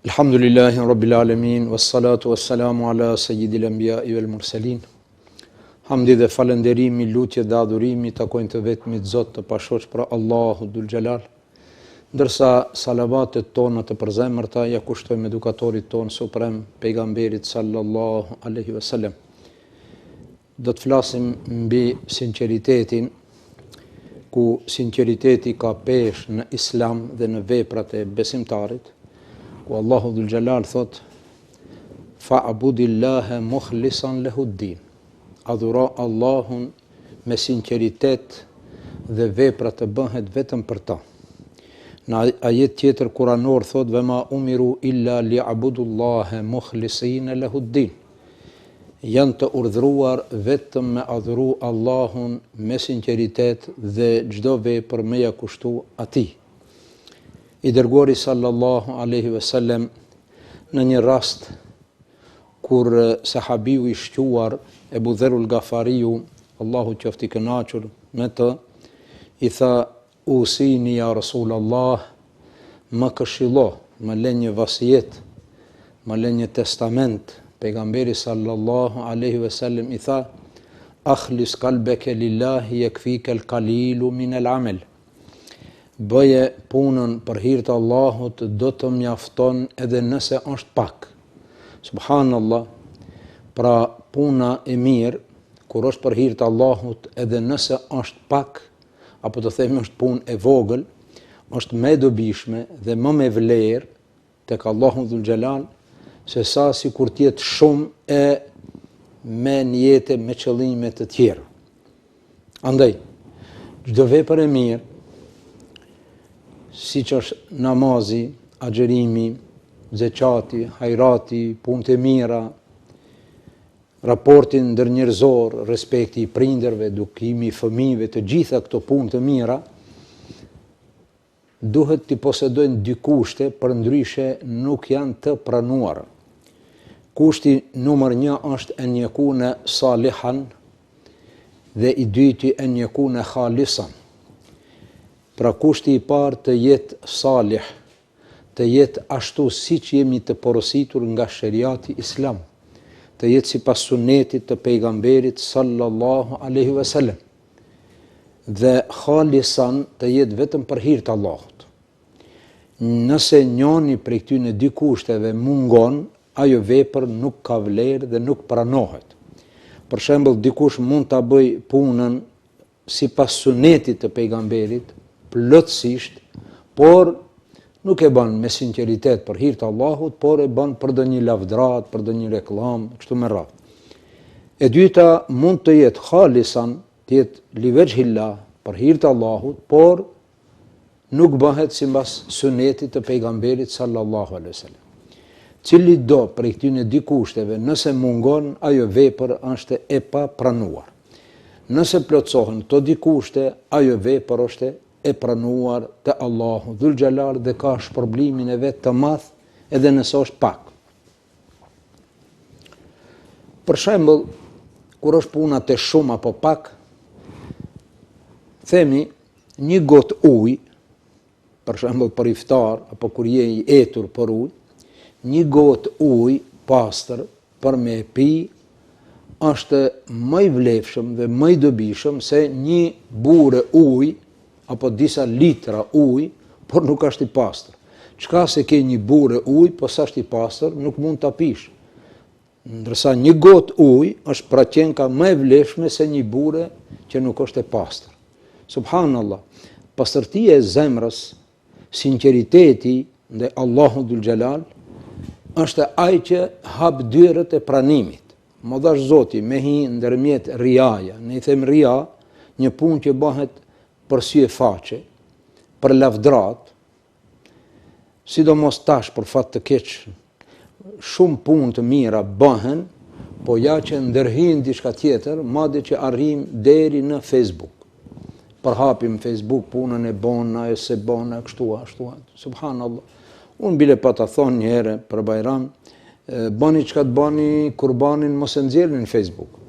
Alhamdulillahi Rabbil Alamin, wassalatu wassalamu ala sayyidil anbiya'i wal mursalin. Hamdi dhe falënderimi, lutje dhe adhurimi takojnë të vetmit Zot të pashoq pra Allahu Dhul Jalal. Ndërsa salavatet tona të përzemërta ja kushtojmë edukatorit ton suprem, pejgamberit sallallahu alaihi wasallam. Do të flasim mbi sinqeritetin, ku sinqeriteti ka peshë në Islam dhe në veprat e besimtarit. Ku Allahu Dhul Jalal thot: Fa'budillaha mukhlisan lehuddin. Adhuro Allahun me sinqeritet dhe vepra të bëhet vetëm për ta. Në ajet tjetër kuranor thot: Vema umiru illa li'abudullaha mukhlisina lehuddin. Janë të urdhëruar vetëm me adhuru Allahun me sinqeritet dhe çdo vepër me ja kushtu atij. I dërguari sallallahu alaihi wasallam në një rast kur sahabiu i shquar Ebu Dherul Gafariu, Allahu qoftë i kënaqur me të, i tha: Usini ja Rasulallah, më këshillo, më lë një vasijet, më lë një testament. Pejgamberi sallallahu alaihi wasallam i tha: Akhlis qalbaka lillahi yakfika al-qalilu min al-amal. Bëje punën për hir të Allahut, do të mjafton edhe nëse është pak. Subhanallah, pra puna e mirë, kur është për hir të Allahut, edhe nëse është pak, apo të themi është punë e vogël, është më e dobishme dhe më me vlerë tek Allahu Dhul Jalal, se sa si kur tjetë shumë e me njete me qëllime të tjera. Andaj, çdo vepër e mirë, si që është namazi, agjerimi, zeqati, hajrati, punët e mira, raportin ndërnjerëzor, respekti i prindërve, edukimi i fëmijëve, të gjitha këto punë të mira, duhet të posedojnë dy kushte, përndryshe nuk janë të pranuara. Kushti numër 1 është en yakuna salihan dhe i dyti en yakuna khalisan. Pra kushti i parë të jetë salih, të jetë ashtu si që jemi të porositur nga sheriati Islam, të jetë si pas sunetit të pejgamberit sallallahu alaihi wasallam, dhe khalisan të jetë vetëm për hir të Allahut. Nëse njëni prej këtyre dy kushteve mungon, ajo vepër nuk ka vlerë dhe nuk pranohet. Për shembull, dikush mund ta bëj punën si pas sunetit të pejgamberit, plotësisht, por nuk e bën me sinqeritet për hir të Allahut, por e bën për ndonjë lavdrat, për ndonjë reklam, kështu me radhë. E dyta mund të jetë khalisan, të jetë li vejhillah, për hir të Allahut, por nuk bëhet sipas sunetit të pejgamberit sallallahu alaihi wasallam. Cili do prej këtyre dy kushteve, nëse mungon, ajo vepër është e pa pranuar. Nëse plotësohen këto dy kushte, ajo vepër është e pranuar te Allahu Dhul Jalal dhe ka shpërblimin e vet të madh edhe nëse është pak. Për shembull, kur është puna të shumë apo pak, themi një gotë ujë, për shembull për iftar apo kur je i etur për ujë, një gotë ujë pastër për me pi është më i vlefshëm dhe më i dobishëm se një bure ujë apo disa litra ujë, por nuk është i pastër. Çka se ke një bure ujë, po sa është i pastër, nuk mund ta pish. Ndërsa një gotë ujë është pra qenka më e vlefshme se një bure që nuk është e pastër. Subhanallah, pastërtia e zemrës, sinqeriteti ndaj Allahu Dhul Jalal, është ai që hap dyert e pranimit. Më dash Zoti me hi ndërmjet riaja, ne i them ria, një punë që bëhet për sy e faqe, për lavdrat, sidomos tash për fat të keq, shumë punë të mira bëhen, po ja që ndërhin diçka tjetër, madje që arrim deri në Facebook. Përhapim Facebook, punën e bona, e se bona, kështu, ashtu, subhanallah. Unë bile pa ta thonë një herë për Bajram, bani çka të bani, kurbanin mos e nxjerrni në Facebook.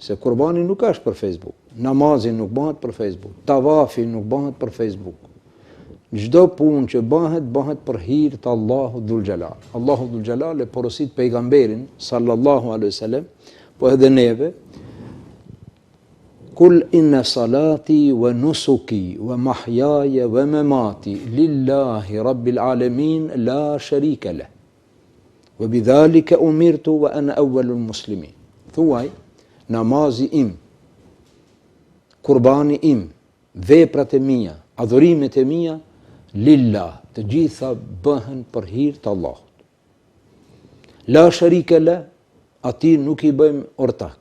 Se kurbani nuk është për Facebook, namazi nuk bëhet për Facebook, tavafi nuk bëhet për Facebook. çdo punë që bëhet për hir të Allahut dhul xhelal. Allahu dhul xhelal e porosit pejgamberin sallallahu alaihi wasallam, po edhe neve, kul inna salati wa nusuki wa mahyaya wa mamati lillahi rabbil alamin la sharika lah. Wa bidhalika umirtu wa ana awwalul muslimin. Thuaj, namazi im, kurbani im, veprat e mia, adhurimet e mia, lillah, të gjitha bëhen për hir të Allahut. La sharika la, ati nuk i bëjmë ortak.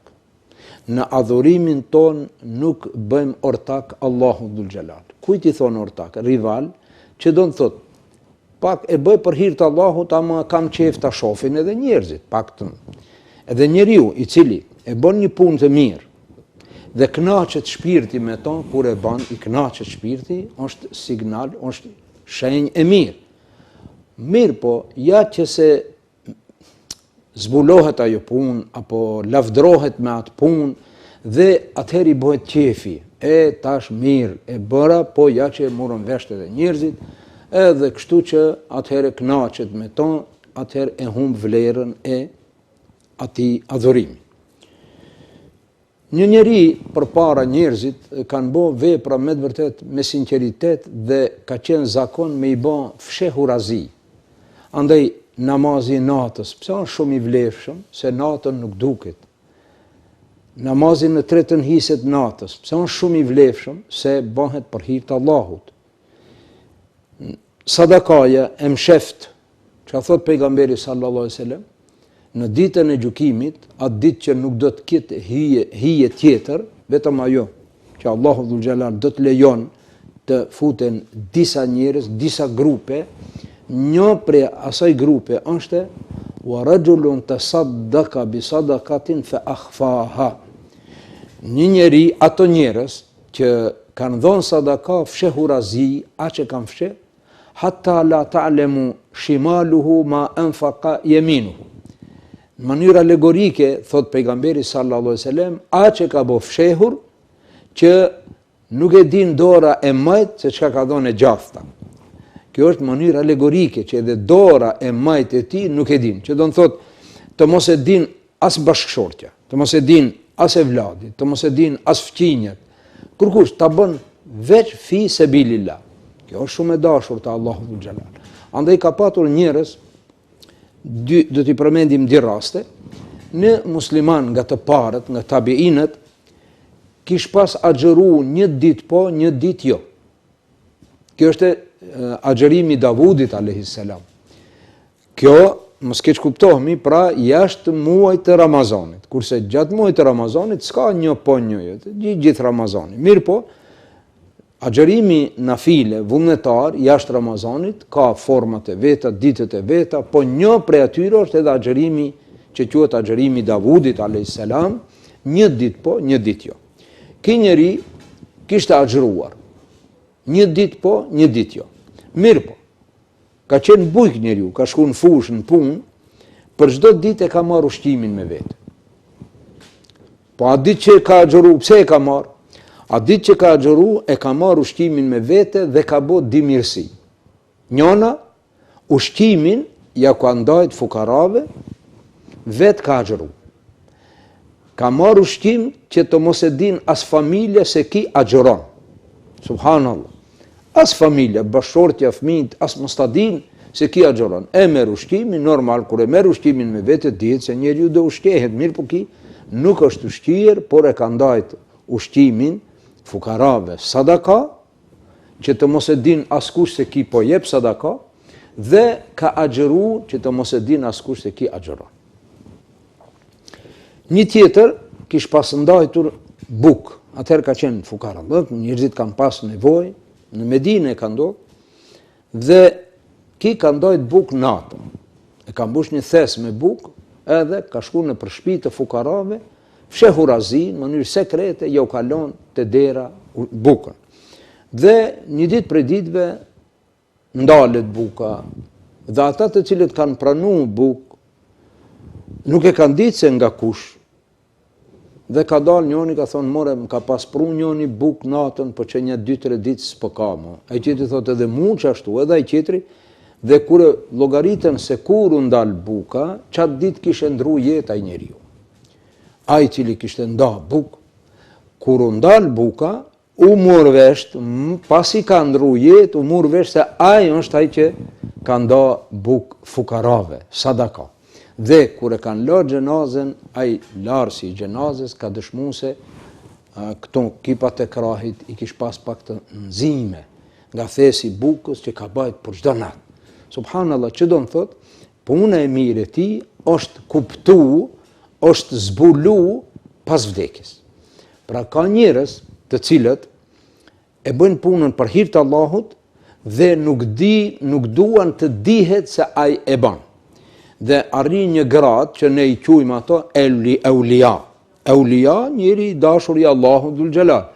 Në adhurimin ton nuk bëjmë ortak Allahut dhul xhelal. Kujt i thon ortak? Rival, që do të thot, pak e bëj për hir të Allahut, ama kam qejf ta shohin edhe njerëzit, paktën. Edhe njeriu i cili e bën një punë të mirë dhe kënaqet shpirti me to, kur e bën i kënaqet shpirti, është signal, është shenjë e mirë. Mirë po, ja që se zbulohet ajo punë, apo lavdrohet me atë punë, dhe atëherë i bëhet qefi, tash mirë, e bëra, po ja që e morën vesh edhe njerëzit, edhe kështu që atëherë kënaqet me to, atëherë e humb vlerën e atij adhurimi. Një njeri përpara njerëzit kanë bë vepra me të vërtet me sinqeritet dhe ka qenë zakon me i bë fshehurazi. Andaj namazi natës, pse është shumë i vlefshëm, se natën nuk duket. Namazi në tretën hiset natës, pse është shumë i vlefshëm, se bëhet për hir të Allahut. Sadakaja e msheft, që thot pejgamberi sallallahu alaihi wasallam, në ditën e gjykimit, atë ditë që nuk do të ketë hije tjetër, vetëm ajo që Allahu dhul xhelal do të lejon të futen disa njerëz, disa grupe, një prej asaj grupe është wa rajulun tasaddaqa bi sadaqatin fa akhfaha. Një njeri, ato njerëz që kanë dhënë sadaka fshehurazi, që kanë fsheh, hatta la ta'lamu shimaluhu ma anfaqa yaminuhu. Në mënyrë alegorike, thot pejgamberi sallallahu alaihi wasallam, që ka bo fshehur, që nuk e din dora e majt se çka ka dhënë e gjafta. Kjo është mënyrë alegorike, që edhe dora e majt e ti nuk e din. Që do në thot, të mos e din as bashkëshortja, të mos e din as evladit, të mos e din as fqinjat. Kërkush, ta bën veç fi sebilillah. Kjo është shumë e dashur të Allahu dhul xhelal. Andaj ka patur njerëz, do t'i përmendim dy raste, në musliman nga të parët, nga tabiinët, kish pas agjëru një ditë po, një ditë jo. Kjo është agjërimi Davudit a.s. Kjo, mos keq kuptohemi, pra jashtë muajit të Ramazanit. Kurse gjatë muajit të Ramazanit, s'ka një po një jo, gjithë Ramazanit. Mirë po, agjërimi nafile, vullnetar, jashtë Ramazanit, ka format e veta, ditët e veta, po një prej atyre është edhe agjërimi që quhet agjërimi Davudit a.s. Një ditë po, një ditë jo. Ky njeri kishte agjëruar. Një ditë po, një ditë jo. Mirë po, ka qenë bujk njeriu, ka shku në fush, në punë, për çdo ditë e ka marrë ushqimin me vete. Po a ditë që ka agjëru, pse e ka marrë? A ditë që ka agjëru, e ka marrë ushqimin me vete dhe ka bo dimirësi. Njona, ushqimin ja ka ndajt fukarave, vetë ka agjëru. Ka marrë ushqim që të mos e din as familja se ki agjëron. Subhanallah. As familja, bashortja, fëmijët, as mos ta din se ki agjëron. E merr ushqimin, normal, kur e merr ushqimin me vete, dihet se njeriu do ushqehet, mirë po ki nuk është ushqier, por e ka ndajt ushqimin fukarave sadaka, që të mos e din askush se ki po jep sadaka, dhe ka agjëru që të mos e din askush se ki agjëron. Një tjetër kish pas ndajtur buk, atëherë ka qenë fukara, njerëzit kanë pas nevojë, në Medinë ka ndodhur, dhe ki ka ndajt buk natën. E ka mbush një thes me buk, edhe ka shku në përshpi të fukarave, fshehurazi, në mënyrë sekrete, jo kalon të dera bukën. Dhe një ditë për ditëve ndalet buka, dhe ata të cilët kanë pranu buk, nuk e kanë ditë se nga kush, Dhe ka dalë njoni, ka thonë, more, më ka paspru njoni buk natën, po që një 2-3 ditë s'po ka mo. Ai qetri thotë edhe mu që ashtu, edhe ai qetri, dhe kure logaritën se kur u ndal buka, qatë ditë kishe ndru jetë ai njeriu. Ai cili kishte nda buk, kur u ndal buka, u mor vesht, pasi ka ndru jetë, u mor vesht se ai është ai që ka nda buk fukarave, sadaka. Dhe kur e kanë lërë gjenazën, ai larësi i gjenazës ka dëshmu se këto kipat e krahit i kish pas pak të nxime nga thesi bukës që ka bajt për çdo natë. Subhanallah, që do në thot, puna e mirë e ti është kuptu, është zbulu pas vdekjes. Pra ka njerëz të cilët e bëjnë punën për hir të Allahut dhe nuk duan të dihet se ai e bën. Dhe arrin një grad që ne i quajmë ato eulia. Eulia, njëri i dashur i Allahut dhul xhelal.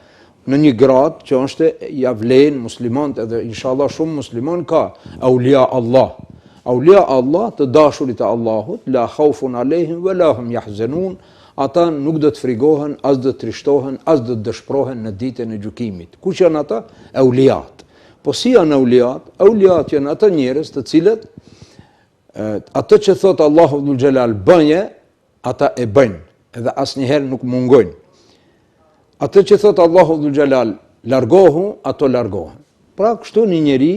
Në një grad që është ja vlen muslimanët edhe inshallah shumë musliman ka eulia Allah. Eulia Allah, të dashurit e Allahut, la khaufun alehim wala hum yahzanun, ata nuk do të frigohen, as do të trishtohen, as do të dëshpërohen në ditën e gjykimit. Kush janë ata? Euliat. Po si janë euliat? Euliat janë ata njerëz të cilët atë që thot Allahu dhul xhelal bëje, ata e bëjnë, edhe asnjëherë nuk mungojnë. Atë që thot Allahu dhul xhelal largohu, ato largohen. Pra kështu një njeri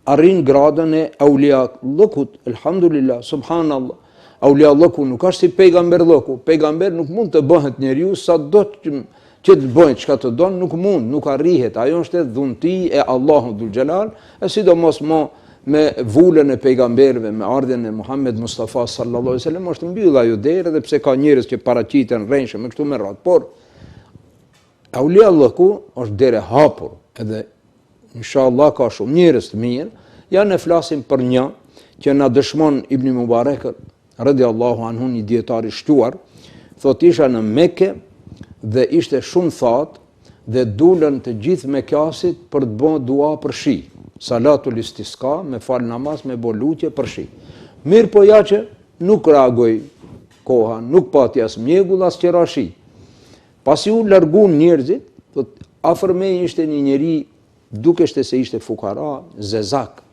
arrin gradën e auliallëkut, elhamdulillah, subhanallah. Auliallëku nuk është si pejgamberllëku. Pejgamber nuk mund të bëhet njeriu sa do që të bëjë çka të don, nuk mund, nuk arrihet. Ajo është dhunti e Allahu dhul xhelal, e sidomos me vullën e pejgamberëve, me ardhjen e Muhammed Mustafa sallallahu alaihi wasallam, është mbyll ajo derë, edhe pse ka njerëz që paraqiten rrenshëm me këtu me radhë. Por auliallëku është derë hapur, edhe inshallah ka shumë njerëz të mirë. Ja ne flasim për një që na dëshmon Ibn Mubarak radiallahu anhu, një dietar i shtuar, thot isha në Mekë dhe ishte shumë thatë dhe dulën të gjithë mekjasit për të bërë dua për shi. Salatul istisqa, me fal namaz, me bo lutje për shi. Mirë po ja që nuk reagoj koha, nuk pati as mjegull, as qera shi. Pasi u largun njerëzit, afër meje ishte një njeri, dukeshte se ishte fukara, zezak.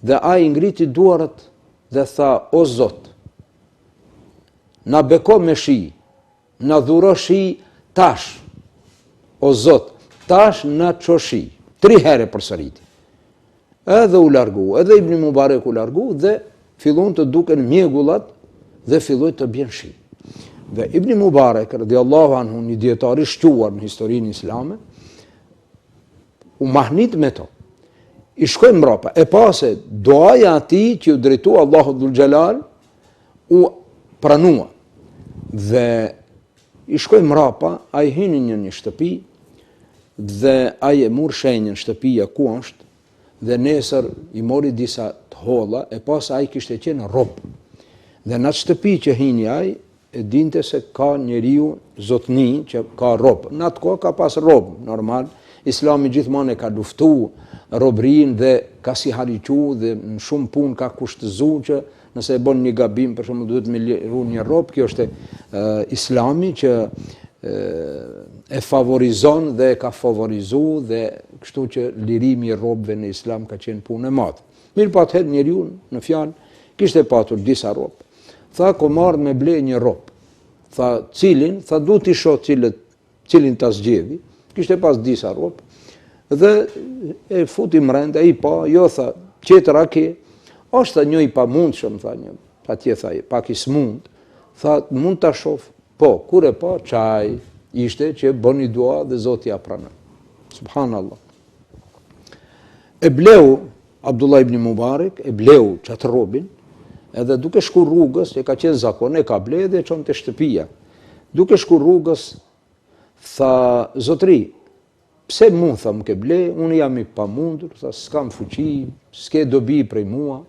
Dhe ai ngriti duarët dhe tha, o Zot, na beko me shi, na dhuro shi tash. O Zot, tash na ço shi. 3 herë përsëriti. Edhe u largu, edhe Ibn Mubarak u largu dhe fillon të duken mjegullat dhe filloi të bjen shi. Dhe Ibn Mubarak radiallahu anhu, një dietar i shquar në historinë islame, u mahnit me to. I shkoi mbrapa, e pase duaja ati që u drejtua Allahu dhul xhelal u pranua. Dhe i shkoi mbrapa, ai hyni në një shtëpi dhe ai e mor shenjën shtëpia ku është dhe nesër i mori disa të holla, e pas ai kishte qenë rob. Dhe në atë shtëpi që hyni ai, e dinte se ka njeriu zotni që ka rob. Në atë kohë ka pas rob, normal. Islami gjithmonë e ka luftu robrin dhe ka si hariqu dhe në shumë punë ka kushtëzu që nëse e bën një gabim, për shembull duhet me liru një rob. Kjo është Islami që e favorizon dhe ka favorizu dhe kështu që lirimi i robëve në Islam ka qenë punë e madhe. Mirë po atëherë njeriu në fjalë kishte patur disa rob. Tha ko marr me ble një rob. Tha cilin? Tha du t'i shoh cilin ta zgjedhi. Kishte pas disa rob. Dhe e futi mrenda, i pa, jo tha, qetra ke, është një i pamundshëm, tha një, atje tha, pak i smund. Tha mund ta shoh. Po, kur e pa, çaj ishte që bëni dua dhe Zoti ja pranon. Subhanallah. E bleu Abdullah ibn Mubarak, e bleu qatë robin, edhe duke shku rrugës, e ka qenë zakon, e ka ble dhe e qonë të shtëpia. Duke shku rrugës, tha, zotri, pse mu, tha, më ke ble, unë jam i pamundur, tha, s'kam fuqi, s'ke dobi prej mua.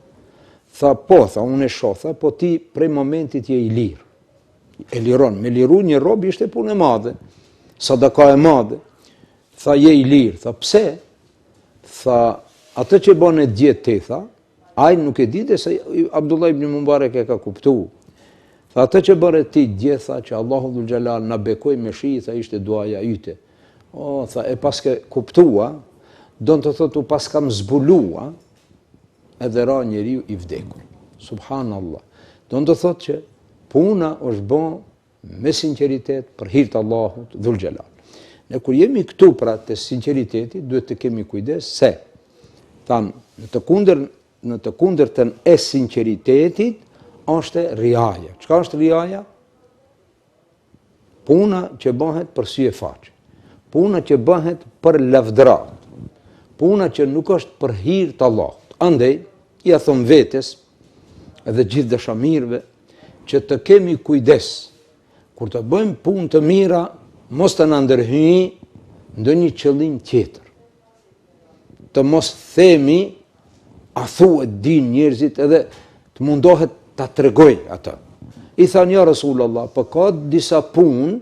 Tha, po, tha, unë e shoh, tha, po ti prej momentit je i lirë. E liron, me liru një rob ishte punë e madhe, sadaka e madhe. Tha, je i lirë, tha, pse? Tha, atë që bën e djetë te, tha, ai nuk e dite se Abdullah ibn Mubarak e ka kuptu. Tha atë që bëre ti djetha që Allahu dhul xhelal na bekoi me shi, tha ishte duaja yte. O, tha e paske kuptua, do të thotë u pas kam zbulua, edhe ra njeriu i vdekur. Subhanallah. Do të thotë që puna është bën me sinqeritet për hir të Allahut dhul xhelal. Ne kur jemi këtu pra të sinqeriteti, duhet të kemi kujdes se tham në të kundërtën e sinqeritetit është riaja. Çka është riaja? Puna që bëhet për sy e faqe. Puna që bëhet për lavdërat. Puna që nuk është për hir të Allahut. Andaj, ja thon vetes edhe gjithë dashamirëve që të kemi kujdes kur të bëjmë punë të mira, mos të na ndërhyjë ndonjë qëllim tjetër. Të mos themi a thuhet din njerëzit edhe të mundohet ta tregoj atë. I thanë ja Rasulullah, po ka disa punë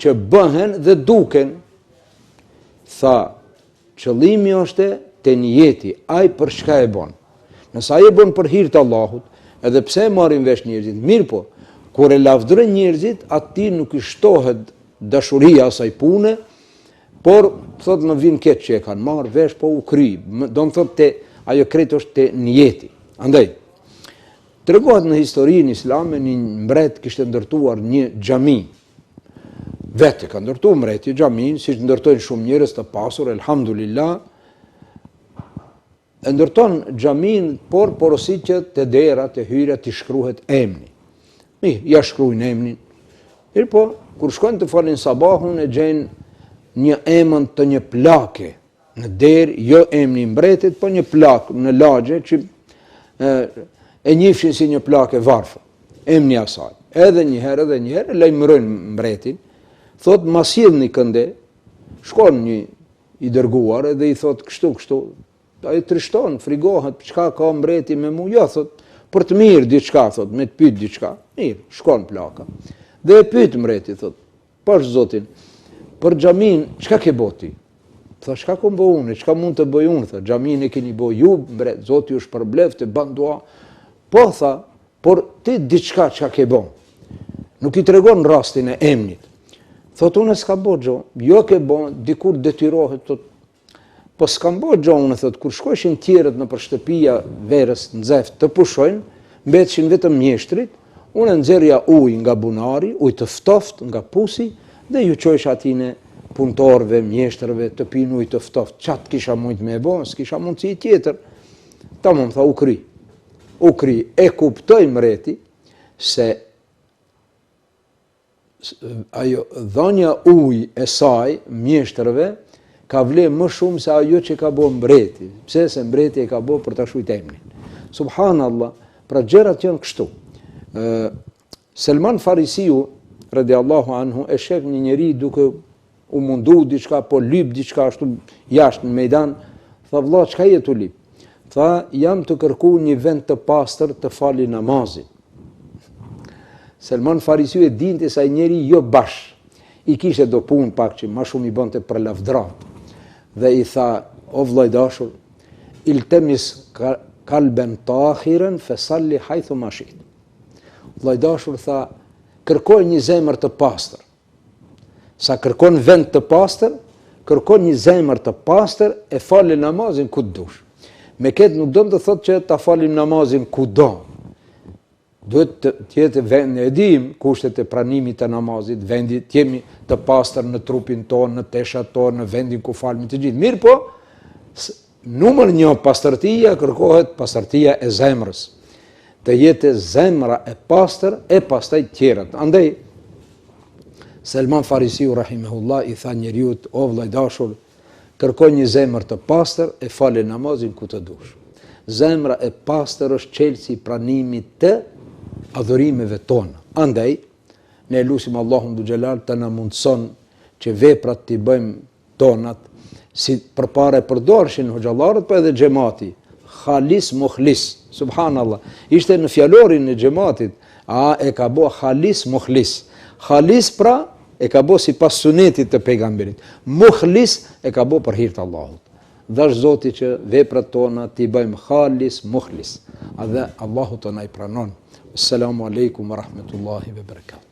që bëhen dhe duken. Tha, qëllimi është te niyeti, ai për çka e bën. Nëse ai e bën për hir të Allahut, edhe pse e marrin vesh njerëzit, mirë po, kur e lavdërojnë njerëzit, atij nuk i shtohet dashuria asaj pune, por thot më vin keq që e kanë marrë vesh, po u kry. Do të thotë ajo krejt është te niyeti. Andaj tregohet në historinë islame një mbret kishte ndërtuar një xhami. Vetë ka ndërtuar mbreti xhamin, siç ndërtojnë shumë njerëz të pasur, elhamdulillah. E ndërton xhamin, por porosi që te dera, te hyrja të shkruhet emri. Ja shkruajnë emrin. Mirë po, kur shkojnë të falin sabahun e gjejnë një emën të një plake në derë, jo emri i mbretit, po një plak në lagje që e njifshin si një plakë varfë, emri asaj. Edhe një herë lajmërojnë mbretin, thot ma sjellni kënde, shkon një i dërguar edhe i thot kështu, ai trishton, frigohet, çka ka mbreti me mua, jo thot, për të mirë diçka thot, me të pyet diçka. Mirë, shkon plaka. Dhe e pyet mbreti thot, pash zotin, për xhamin çka ke boti? Tha, çka kam bë unë, çka mund të bëj unë, tha, xhamin e keni bë ju, mbret, Zoti ju shpërbleft, bën dua. Po tha, por ti diçka çka ke bën. Nuk i tregon rastin e emnit. Thot unë s'ka bë xho, jo ke bën, dikur detyrohet thot. Po s'kam bë xho unë thot, kur shkojshin tjerët nëpër shtëpia verës nxeft të pushojnë, mbetshin vetëm mjeshtrit, unë nxjerrja ujë nga bunari, ujë të ftoftë nga pusi dhe ju çojsh atine punëtorëve, mjeshtërve të pinë ujë të ftoft. Çat kisha mujt me e bon, s'kisha mundësi tjetër. Tamam, tha, u kry. E kuptoj mbreti se ajo dhënia ujë e saj mjeshtërve ka vle më shumë se ajo që ka bë mbreti. Pse se mbreti e ka bë për ta shujt emrin. Subhanallah, pra gjërat janë kështu. Selman Farisiu radiallahu anhu e shef një njeri duke u mundu diçka, po lyp diçka ashtu jashtë në mejdan. Tha, vlla, çka je tu lyp? Tha, jam të kërku një vend të pastër të fali namazin. Selman Farisiu e dinte se ai njeri jo bash. I kishte do punë pak që më shumë i bënte për lavdrat. Dhe i tha, o vllai dashur, iltemis kalben tahiran fasalli haythu ma shit. Vllai dashur tha, kërkoj një zemër të pastër. Sa kërkon vend të pastër, kërkon një zemër të pastër e fali namazin ku dush. Me këtë nuk do të thotë që ta falim namazin kudo. Duhet të jetë vend, e dim kushtet e pranimit të namazit, vendi të jemi të pastër në trupin tonë, në teshat tonë, në vendin ku falmi të gjithë. Mirë po, numër 1 pastërtia kërkohet pastërtia e zemrës. Të jetë zemra e pastër e pastaj tjerat. Andaj Selman Farisiu rahimahullah i tha njeriut, o vllai dashur, kërkoj një zemër të pastër e fali namazin ku të dush. Zemra e pastër është çelësi i pranimit të adhurimeve tona. Andaj, ne lutim Allahun dhu xhelal të na mundson që veprat t'i bëjmë tonat, si përpara e përdorshin hoxhallarët, po edhe xhamati. Khalis mukhlis, subhanallah. Ishte në fjalorin e xhamatit, e ka bë khalis mukhlis. Khalis pra e ka bë sipas sunetit të pejgamberit. Mukhlis e ka bë për hir të Allahut. Dash Zoti që veprat tona t'i bëjmë khalis mukhlis. dhe Allahu të na i pranon. Assalamu alaikum wa rahmetullahi wa barakatuh.